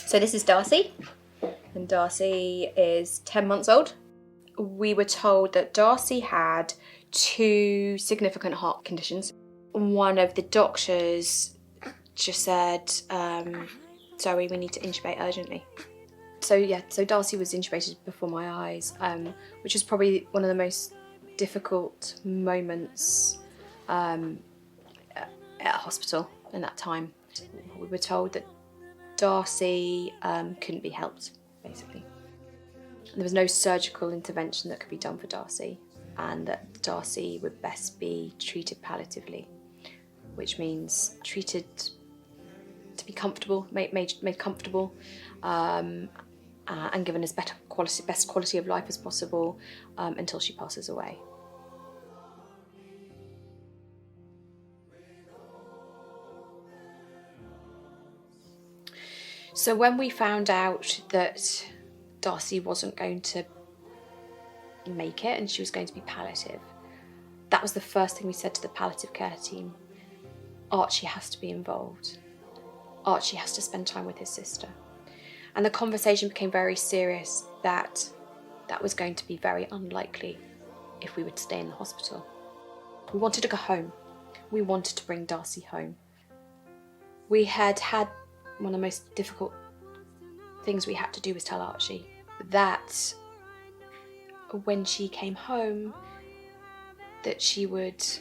So this is Darcey, and Darcey is 10 months old. We were told that Darcey had 2 significant heart conditions. One of the doctors just said, Zoe, we need to intubate urgently. So Darcey was intubated before my eyes, which was probably one of the most difficult moments at a hospital in that time. We were told that Darcey couldn't be helped, basically. There was no surgical intervention that could be done for Darcey, and that Darcey would best be treated palliatively, which means treated to be comfortable, made comfortable, and given as best quality of life as possible until she passes away. So when we found out that Darcey wasn't going to make it and she was going to be palliative, that was the first thing we said to the palliative care team. Archie has to be involved. Archie has to spend time with his sister. And the conversation became very serious that was going to be very unlikely if we would stay in the hospital. We wanted to go home. We wanted to bring Darcey home. We had one of the most difficult things we had to do was tell Archie that when she came home, that she might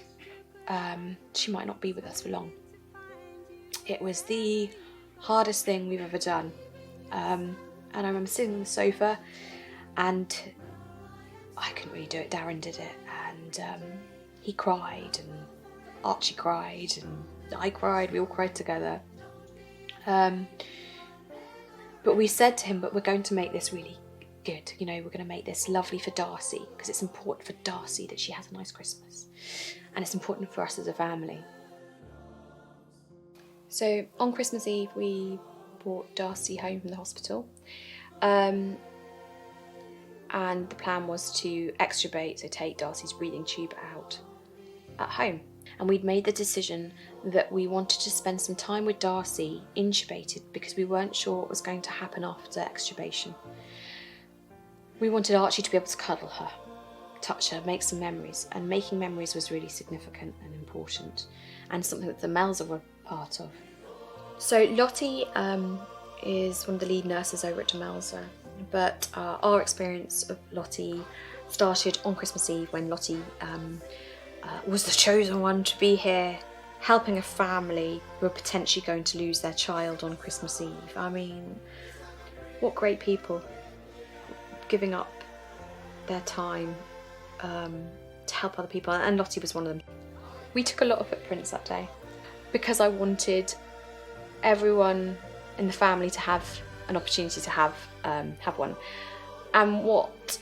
not be with us for long. It was the hardest thing we've ever done. And I remember sitting on the sofa, and I couldn't really do it. Darren did it, and he cried, and Archie cried, and I cried. We all cried together. But we said to him, but we're going to make this really good. You know, we're going to make this lovely for Darcey, because it's important for Darcey that she has a nice Christmas. And it's important for us as a family. So on Christmas Eve, we brought Darcey home from the hospital. And the plan was to extubate, so take Darcey's breathing tube out at home. And we'd made the decision that we wanted to spend some time with Darcey intubated, because we weren't sure what was going to happen after extubation. We wanted Archie to be able to cuddle her, touch her, make some memories, and making memories was really significant and important, and something that the Demelza were part of. So Lottie is one of the lead nurses over at Demelza, but our experience of Lottie started on Christmas Eve, when Lottie was the chosen one to be here, helping a family who were potentially going to lose their child on Christmas Eve. I mean, what great people, giving up their time to help other people, and Lottie was one of them. We took a lot of footprints that day because I wanted everyone in the family to have an opportunity to have one. And what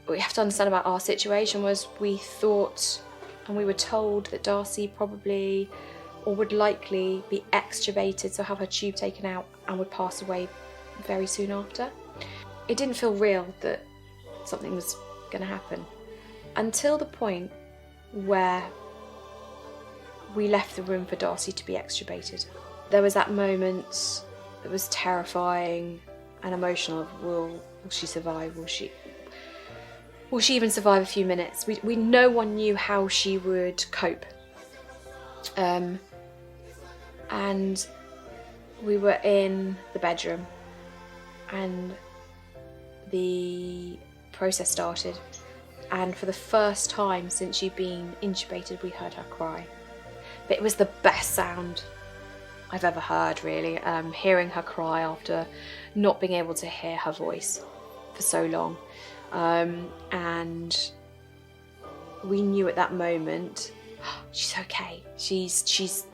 we have to understand about our situation was, we thought and we were told that Darcey probably or would likely be extubated, so have her tube taken out, and would pass away very soon after. It didn't feel real that something was going to happen until the point where we left the room for Darcey to be extubated. There was that moment that was terrifying and emotional of, will she survive? Will she even survive a few minutes? No one knew how she would cope. And we were in the bedroom, and the process started, and for the first time since she'd been intubated, we heard her cry. But it was the best sound I've ever heard, really, hearing her cry after not being able to hear her voice for so long. And we knew at that moment, oh, she's okay, she's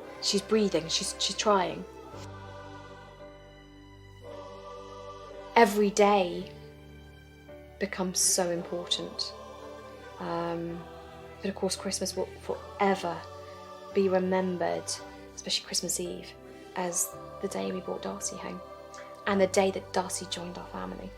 breathing, she's trying. Every day becomes so important. But of course Christmas will forever be remembered, especially Christmas Eve, as the day we brought Darcey home, and the day that Darcey joined our family.